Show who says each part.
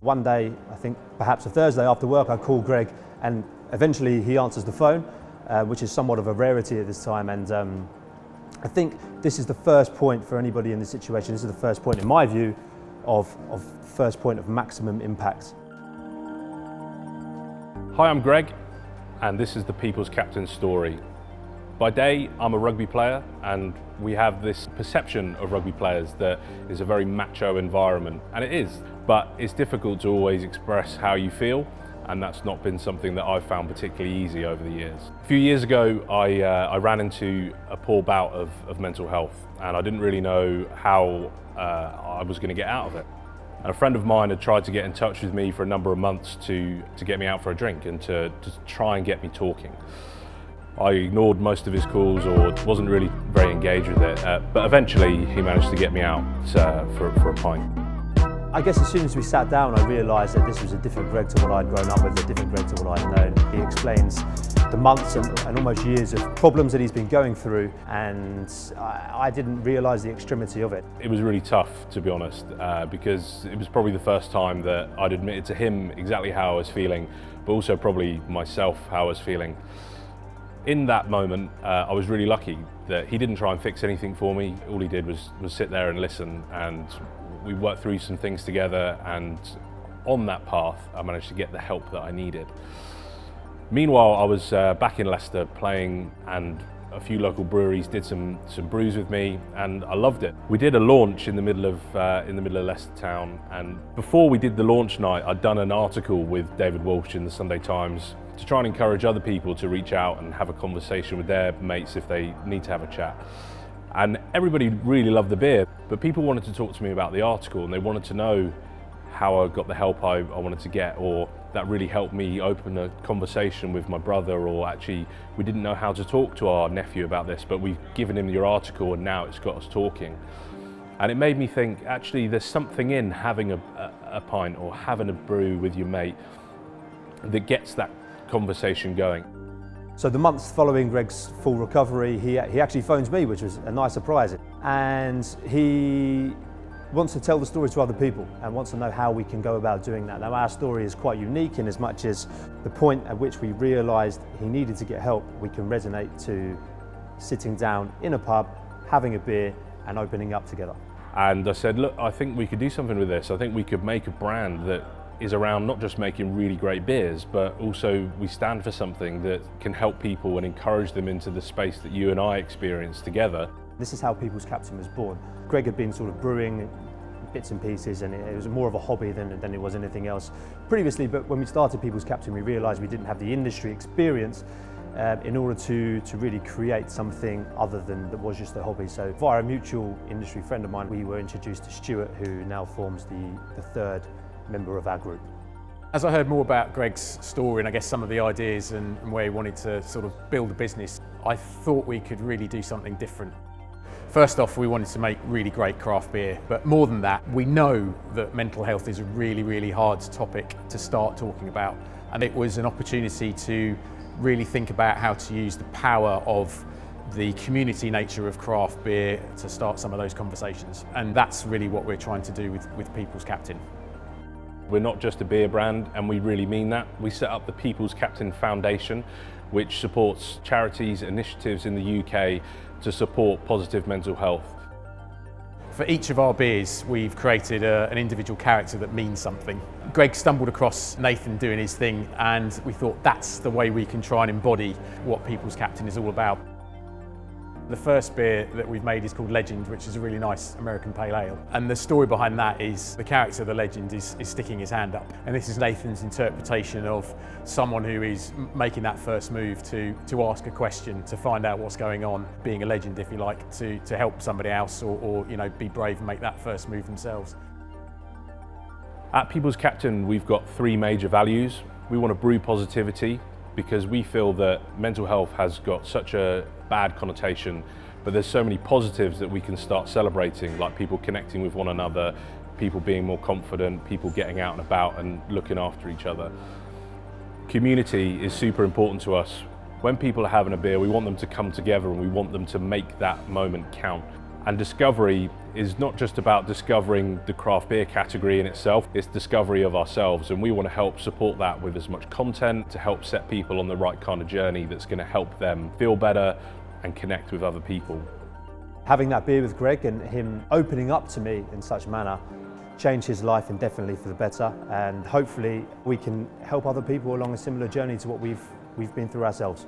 Speaker 1: One day, I think perhaps a Thursday after work, I call Greg and eventually he answers the phone, which is somewhat of a rarity at this time. And I think this is the first point for anybody in this situation. This is the first point, in my view, of first point of maximum impact.
Speaker 2: Hi, I'm Greg, and this is the People's Captain story. By day, I'm a rugby player, and we have this perception of rugby players that is a very macho environment, and it is, but it's difficult to always express how you feel, and that's not been something that I've found particularly easy over the years. A few years ago, I ran into a poor bout of mental health, and I didn't really know how I was going to get out of it. And a friend of mine had tried to get in touch with me for a number of months to get me out for a drink and to try and get me talking. I ignored most of his calls or wasn't really very engaged with it, but eventually he managed to get me out for a pint.
Speaker 1: I guess as soon as we sat down, I realised that this was a different Greg to what I'd grown up with, a different Greg to what I'd known. He explains the months and almost years of problems that he's been going through, and I didn't realise the extremity of it.
Speaker 2: It was really tough, to be honest, because it was probably the first time that I'd admitted to him exactly how I was feeling, but also probably myself how I was feeling. In that moment, I was really lucky that he didn't try and fix anything for me. All he did was sit there and listen, and we worked through some things together, and on that path, I managed to get the help that I needed. Meanwhile, I was back in Leicester playing, and a few local breweries did some brews with me, and I loved it. We did a launch in the middle of Leicester town, and before we did the launch night, I'd done an article with David Walsh in the Sunday Times to try and encourage other people to reach out and have a conversation with their mates if they need to have a chat. And everybody really loved the beer, but people wanted to talk to me about the article, and they wanted to know how I got the help I wanted to get, or that really helped me open a conversation with my brother, or actually we didn't know how to talk to our nephew about this, but we've given him your article and now it's got us talking. And it made me think, actually there's something in having a pint or having a brew with your mate that gets that conversation going.
Speaker 1: So the months following Greg's full recovery, he actually phones me, which was a nice surprise. And he wants to tell the story to other people and wants to know how we can go about doing that. Now, our story is quite unique in as much as the point at which we realised he needed to get help, we can resonate to sitting down in a pub, having a beer and opening up together.
Speaker 2: And I said, look, I think we could do something with this. I think we could make a brand that is around not just making really great beers, but also we stand for something that can help people and encourage them into the space that you and I experience together.
Speaker 1: This is how People's Captain was born. Greg had been sort of brewing bits and pieces, and it was more of a hobby than it was anything else previously, but when we started People's Captain we realised we didn't have the industry experience in order to really create something other than that was just a hobby. So via a mutual industry friend of mine, we were introduced to Stuart, who now forms the third member of our group.
Speaker 3: As I heard more about Greg's story and I guess some of the ideas and where he wanted to sort of build a business, I thought we could really do something different. First off, we wanted to make really great craft beer, but more than that, we know that mental health is a really, really hard topic to start talking about. And it was an opportunity to really think about how to use the power of the community nature of craft beer to start some of those conversations. And that's really what we're trying to do with People's Captain.
Speaker 2: We're not just a beer brand, and we really mean that. We set up the People's Captain Foundation, which supports charities, initiatives in the UK to support positive mental health.
Speaker 3: For each of our beers, we've created an individual character that means something. Greg stumbled across Nathan doing his thing, and we thought that's the way we can try and embody what People's Captain is all about. The first beer that we've made is called Legend, which is a really nice American pale ale. And the story behind that is the character of the Legend is sticking his hand up. And this is Nathan's interpretation of someone who is making that first move to ask a question, to find out what's going on, being a legend, if you like, to help somebody else or be brave and make that first move themselves.
Speaker 2: At People's Captain, we've got three major values. We want to brew positivity, because we feel that mental health has got such a bad connotation, but there's so many positives that we can start celebrating, like people connecting with one another, people being more confident, people getting out and about and looking after each other. Community is super important to us. When people are having a beer, we want them to come together and we want them to make that moment count. And discovery is not just about discovering the craft beer category in itself, it's discovery of ourselves, and we want to help support that with as much content to help set people on the right kind of journey that's going to help them feel better and connect with other people.
Speaker 1: Having that beer with Greg and him opening up to me in such manner changed his life indefinitely for the better, and hopefully we can help other people along a similar journey to what we've been through ourselves.